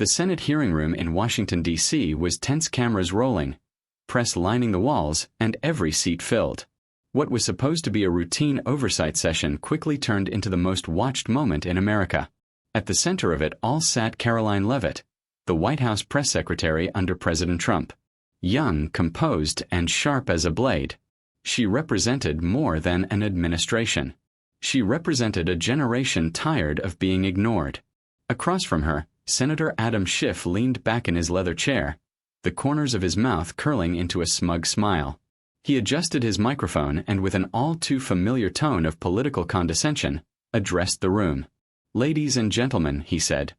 The Senate hearing room in Washington, D.C. was tense, cameras rolling, press lining the walls, and every seat filled. What was supposed to be a routine oversight session quickly turned into the most watched moment in America. At the center of it all sat Karoline Leavitt, the White House press secretary under President Trump. Young, composed, and sharp as a blade. She represented more than an administration. She represented a generation tired of being ignored. Across from her, Senator Adam Schiff leaned back in his leather chair, the corners of his mouth curling into a smug smile. He adjusted his microphone and with an all-too-familiar tone of political condescension, addressed the room. "Ladies and gentlemen," he said,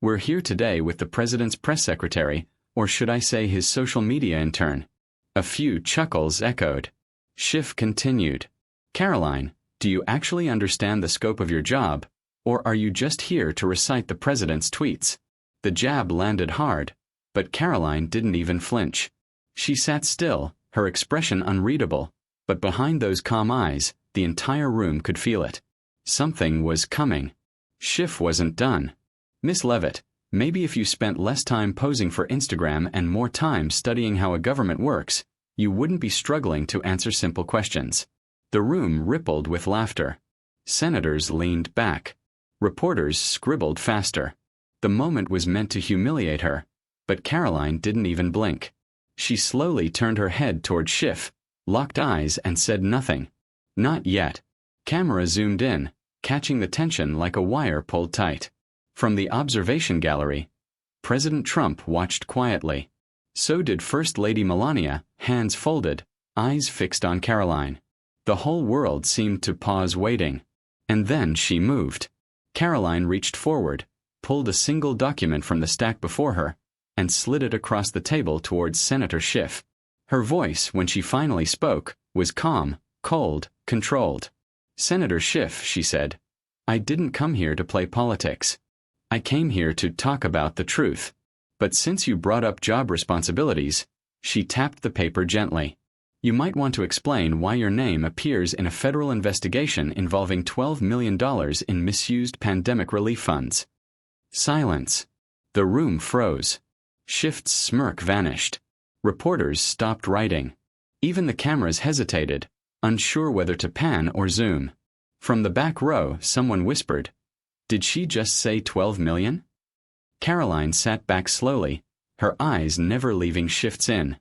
"we're here today with the President's press secretary, or should I say his social media intern." A few chuckles echoed. Schiff continued, "Karoline, do you actually understand the scope of your job, or are you just here to recite the President's tweets?" The jab landed hard, but Karoline didn't even flinch. She sat still, her expression unreadable, but behind those calm eyes, the entire room could feel it. Something was coming. Schiff wasn't done. "Miss Leavitt, maybe if you spent less time posing for Instagram and more time studying how a government works, you wouldn't be struggling to answer simple questions." The room rippled with laughter. Senators leaned back. Reporters scribbled faster. The moment was meant to humiliate her, but Karoline didn't even blink. She slowly turned her head toward Schiff, locked eyes, and said nothing. Not yet. Camera zoomed in, catching the tension like a wire pulled tight. From the observation gallery, President Trump watched quietly. So did First Lady Melania, hands folded, eyes fixed on Karoline. The whole world seemed to pause waiting. And then she moved. Karoline reached forward, pulled a single document from the stack before her, and slid it across the table towards Senator Schiff. Her voice, when she finally spoke, was calm, cold, controlled. "Senator Schiff," she said, "I didn't come here to play politics. I came here to talk about the truth. But since you brought up job responsibilities," she tapped the paper gently, "you might want to explain why your name appears in a federal investigation involving $12 million in misused pandemic relief funds." Silence. The room froze. Schiff's smirk vanished. Reporters stopped writing. Even the cameras hesitated, unsure whether to pan or zoom. From the back row, someone whispered, "Did she just say 12 million?" Karoline sat back slowly, her eyes never leaving Schiff's in.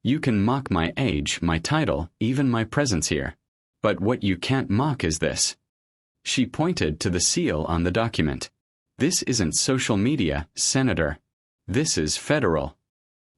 "You can mock my age, my title, even my presence here. But what you can't mock is this." She pointed to the seal on the document. "This isn't social media, Senator. This is federal."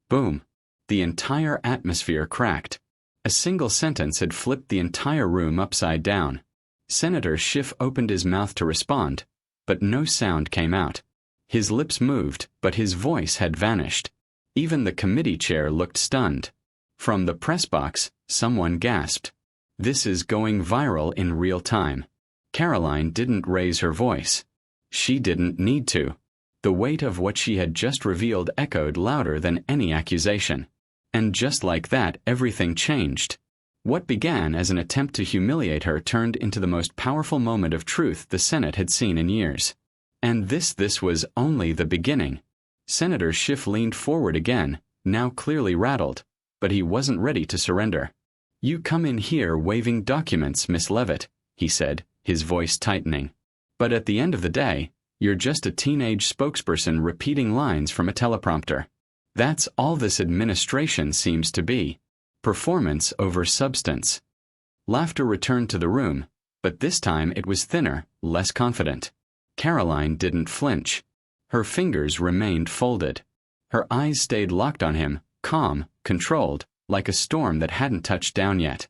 Boom. The entire atmosphere cracked. A single sentence had flipped the entire room upside down. Senator Schiff opened his mouth to respond, but no sound came out. His lips moved, but his voice had vanished. Even the committee chair looked stunned. From the press box, someone gasped, "This is going viral in real time." Karoline didn't raise her voice. She didn't need to. The weight of what she had just revealed echoed louder than any accusation. And just like that, everything changed. What began as an attempt to humiliate her turned into the most powerful moment of truth the Senate had seen in years. And this was only the beginning. Senator Schiff leaned forward again, now clearly rattled, but he wasn't ready to surrender. "You come in here waving documents, Miss Leavitt," he said, his voice tightening. "But at the end of the day, you're just a teenage spokesperson repeating lines from a teleprompter. That's all this administration seems to be. Performance over substance." Laughter returned to the room, but this time it was thinner, less confident. Karoline didn't flinch. Her fingers remained folded. Her eyes stayed locked on him, calm, controlled, like a storm that hadn't touched down yet.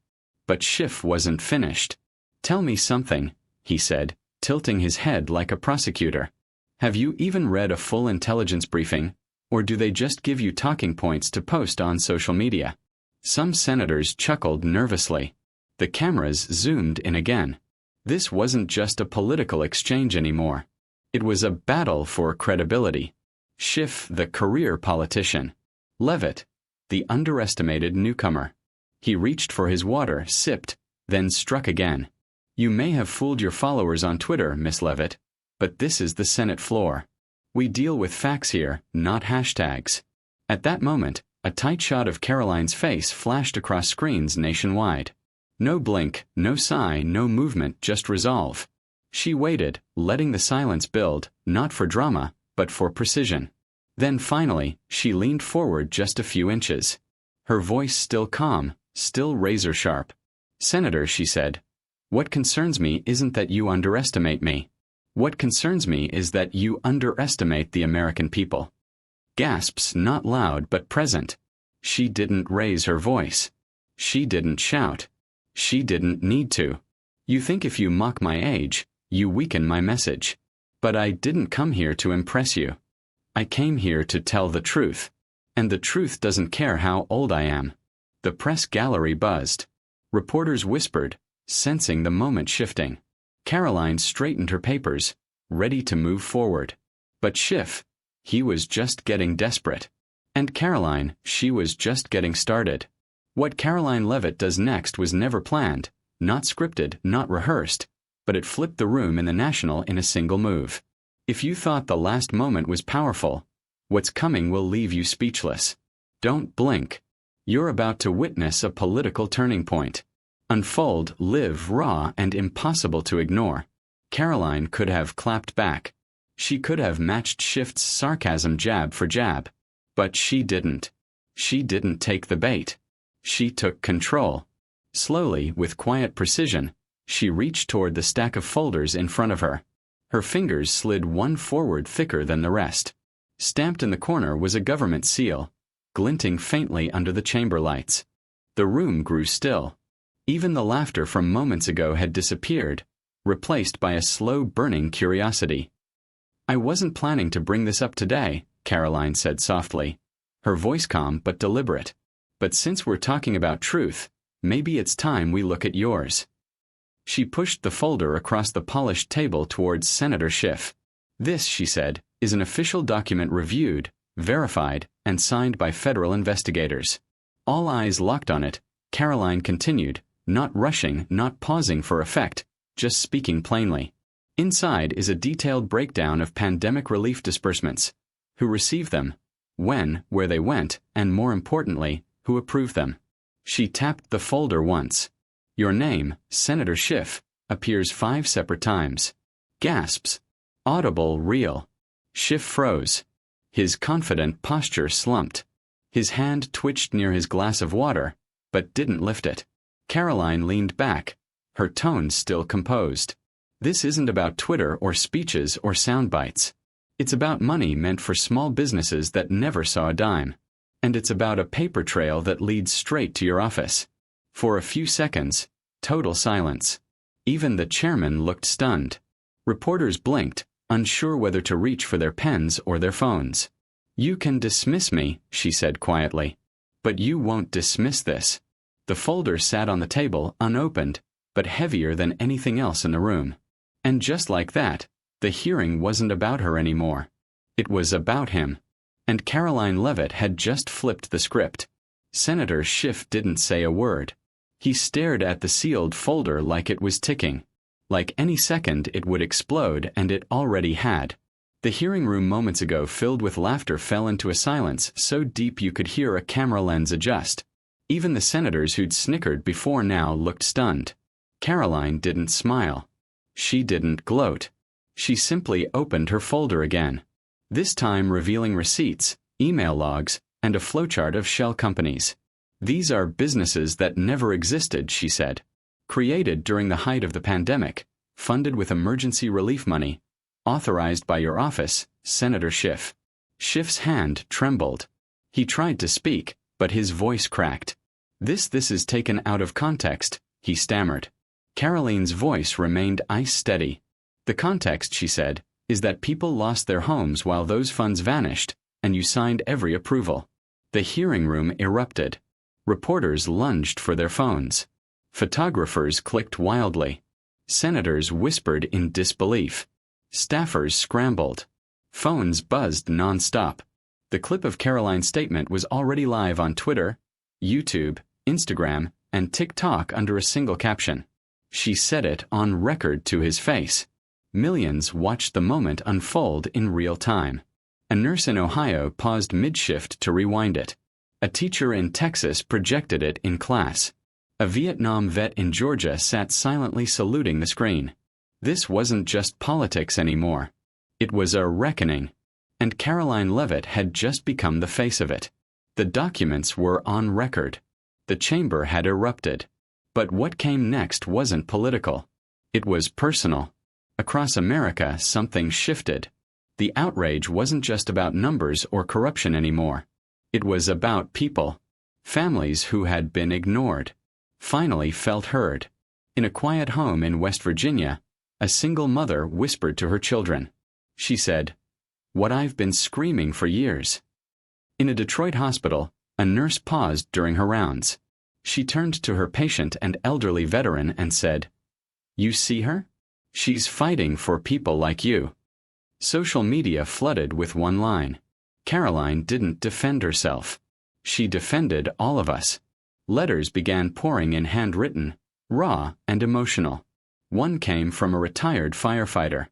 But Schiff wasn't finished. "Tell me something," he said, tilting his head like a prosecutor. "Have you even read a full intelligence briefing, or do they just give you talking points to post on social media?" Some senators chuckled nervously. The cameras zoomed in again. This wasn't just a political exchange anymore. It was a battle for credibility. Schiff, the career politician. Leavitt, the underestimated newcomer. He reached for his water, sipped, then struck again. "You may have fooled your followers on Twitter, Miss Leavitt, but this is the Senate floor. We deal with facts here, not hashtags. At that moment, a tight shot of Karoline's face flashed across screens nationwide. No blink, no sigh, no movement, just resolve. She waited, letting the silence build, not for drama, but for precision. Then finally, she leaned forward just a few inches. Her voice still calm, still razor-sharp. "Senator," she said, "what concerns me isn't that you underestimate me. What concerns me is that you underestimate the American people." Gasps, not loud but present. She didn't raise her voice. She didn't shout. She didn't need to. "You think if you mock my age, you weaken my message. But I didn't come here to impress you. I came here to tell the truth. And the truth doesn't care how old I am." The press gallery buzzed. Reporters whispered, sensing the moment shifting. Karoline straightened her papers, ready to move forward. But Schiff, he was just getting desperate. And Karoline, she was just getting started. What Karoline Leavitt does next was never planned, not scripted, not rehearsed, but it flipped the room in the National in a single move. If you thought the last moment was powerful, what's coming will leave you speechless. Don't blink. You're about to witness a political turning point. Unfold, live, raw, and impossible to ignore. Karoline could have clapped back. She could have matched Schiff's sarcasm jab for jab. But she didn't. She didn't take the bait. She took control. Slowly, with quiet precision, she reached toward the stack of folders in front of her. Her fingers slid one forward thicker than the rest. Stamped in the corner was a government seal, glinting faintly under the chamber lights. The room grew still. Even the laughter from moments ago had disappeared, replaced by a slow burning curiosity. "I wasn't planning to bring this up today," Karoline said softly, her voice calm but deliberate. "But since we're talking about truth, maybe it's time we look at yours." She pushed the folder across the polished table towards Senator Schiff. "This," she said, "is an official document reviewed, verified, and signed by federal investigators." All eyes locked on it, Karoline continued, not rushing, not pausing for effect, just speaking plainly. "Inside is a detailed breakdown of pandemic relief disbursements. Who received them, when, where they went, and more importantly, who approved them." She tapped the folder once. "Your name, Senator Schiff, appears 5 separate times." Gasps. Audible, real. Schiff froze. His confident posture slumped. His hand twitched near his glass of water, but didn't lift it. Karoline leaned back, her tone still composed. "This isn't about Twitter or speeches or sound bites. It's about money meant for small businesses that never saw a dime. And it's about a paper trail that leads straight to your office." For a few seconds, total silence. Even the chairman looked stunned. Reporters blinked, unsure whether to reach for their pens or their phones. "You can dismiss me," she said quietly. "But you won't dismiss this." The folder sat on the table, unopened, but heavier than anything else in the room. And just like that, the hearing wasn't about her anymore. It was about him. And Karoline Leavitt had just flipped the script. Senator Schiff didn't say a word. He stared at the sealed folder like it was ticking. Like any second it would explode, and it already had. The hearing room moments ago filled with laughter fell into a silence so deep you could hear a camera lens adjust. Even the senators who'd snickered before now looked stunned. Karoline didn't smile. She didn't gloat. She simply opened her folder again. This time revealing receipts, email logs, and a flowchart of shell companies. "These are businesses that never existed," she said. "Created during the height of the pandemic, funded with emergency relief money, authorized by your office, Senator Schiff." Schiff's hand trembled. He tried to speak, but his voice cracked. This is taken out of context," he stammered. Karoline's voice remained ice-steady. "The context," she said, "is that people lost their homes while those funds vanished, and you signed every approval." The hearing room erupted. Reporters lunged for their phones. Photographers clicked wildly. Senators whispered in disbelief. Staffers scrambled. Phones buzzed nonstop. The clip of Karoline's statement was already live on Twitter, YouTube, Instagram, and TikTok under a single caption. She said it on record to his face. Millions watched the moment unfold in real time. A nurse in Ohio paused mid-shift to rewind it. A teacher in Texas projected it in class. A Vietnam vet in Georgia sat silently saluting the screen. This wasn't just politics anymore. It was a reckoning. And Karoline Leavitt had just become the face of it. The documents were on record. The chamber had erupted. But what came next wasn't political. It was personal. Across America, something shifted. The outrage wasn't just about numbers or corruption anymore. It was about people. Families who had been ignored finally felt heard. In a quiet home in West Virginia, a single mother whispered to her children. She said, "What I've been screaming for years." In a Detroit hospital, a nurse paused during her rounds. She turned to her patient and elderly veteran and said, "You see her? She's fighting for people like you." Social media flooded with one line. Karoline didn't defend herself. She defended all of us. Letters began pouring in, handwritten, raw, and emotional. One came from a retired firefighter.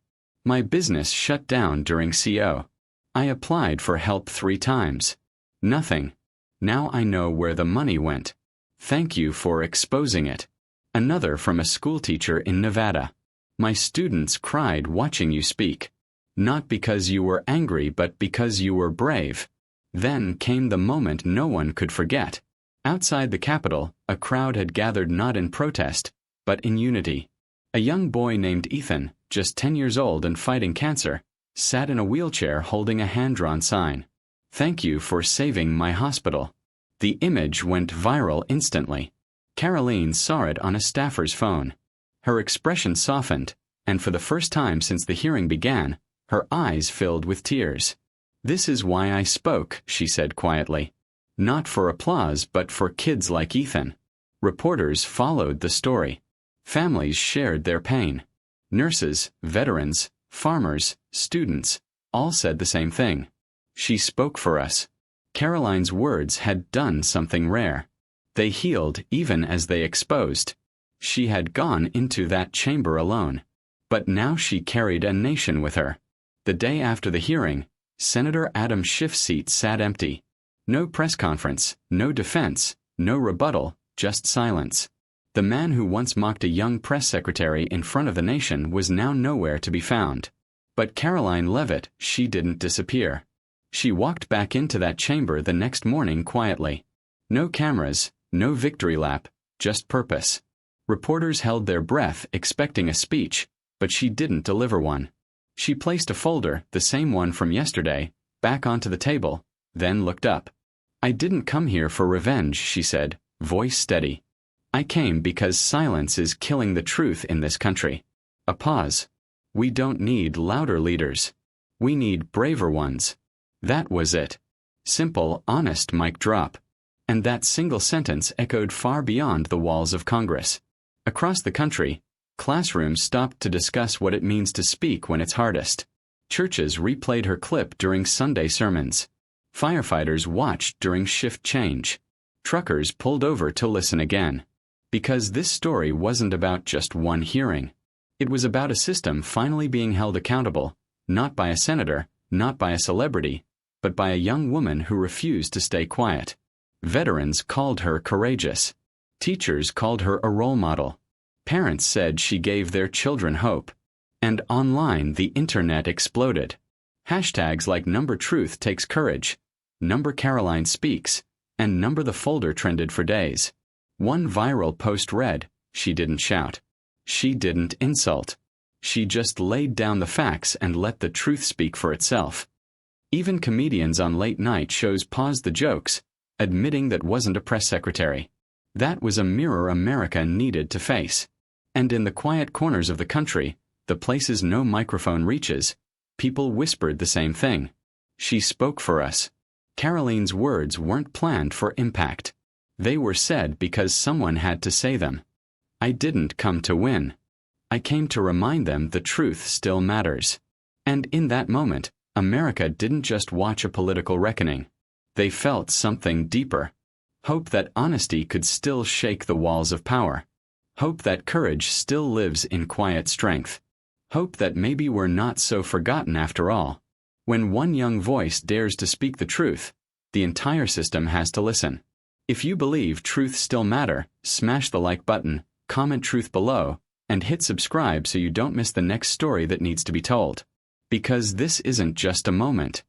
"My business shut down during CO. I applied for help 3 times. Nothing. Now I know where the money went. Thank you for exposing it." Another from a schoolteacher in Nevada. "My students cried watching you speak. Not because you were angry, but because you were brave." Then came the moment no one could forget. Outside the Capitol, a crowd had gathered not in protest, but in unity. A young boy named Ethan, just 10 years old and fighting cancer, sat in a wheelchair holding a hand-drawn sign. "Thank you for saving my hospital." The image went viral instantly. Karoline saw it on a staffer's phone. Her expression softened, and for the first time since the hearing began, her eyes filled with tears. "This is why I spoke," she said quietly. "Not for applause, but for kids like Ethan." Reporters followed the story. Families shared their pain. Nurses, veterans, farmers, students, all said the same thing. She spoke for us. Karoline's words had done something rare. They healed even as they exposed. She had gone into that chamber alone. But now she carried a nation with her. The day after the hearing, Senator Adam Schiff's seat sat empty. No press conference, no defense, no rebuttal, just silence. The man who once mocked a young press secretary in front of the nation was now nowhere to be found. But Karoline Leavitt, she didn't disappear. She walked back into that chamber the next morning quietly. No cameras, no victory lap, just purpose. Reporters held their breath expecting a speech, but she didn't deliver one. She placed a folder, the same one from yesterday, back onto the table, then looked up. "I didn't come here for revenge," she said, voice steady. "I came because silence is killing the truth in this country." A pause. "We don't need louder leaders. We need braver ones." That was it. Simple, honest mic drop. And that single sentence echoed far beyond the walls of Congress. Across the country, classrooms stopped to discuss what it means to speak when it's hardest. Churches replayed her clip during Sunday sermons. Firefighters watched during shift change. Truckers pulled over to listen again. Because this story wasn't about just one hearing. It was about a system finally being held accountable, not by a senator, not by a celebrity, but by a young woman who refused to stay quiet. Veterans called her courageous. Teachers called her a role model. Parents said she gave their children hope. And online, the internet exploded. Hashtags like #truth takes courage, #Karoline speaks, and #the folder trended for days. One viral post read, "She didn't shout. She didn't insult. She just laid down the facts and let the truth speak for itself." Even comedians on late-night shows paused the jokes, admitting that wasn't a press secretary. That was a mirror America needed to face. And in the quiet corners of the country, the places no microphone reaches, people whispered the same thing. She spoke for us. Karoline's words weren't planned for impact. They were said because someone had to say them. "I didn't come to win. I came to remind them the truth still matters." And in that moment, America didn't just watch a political reckoning. They felt something deeper. Hope that honesty could still shake the walls of power. Hope that courage still lives in quiet strength. Hope that maybe we're not so forgotten after all. When one young voice dares to speak the truth, the entire system has to listen. If you believe truth still matter, smash the like button, comment truth below, and hit subscribe so you don't miss the next story that needs to be told. Because this isn't just a moment.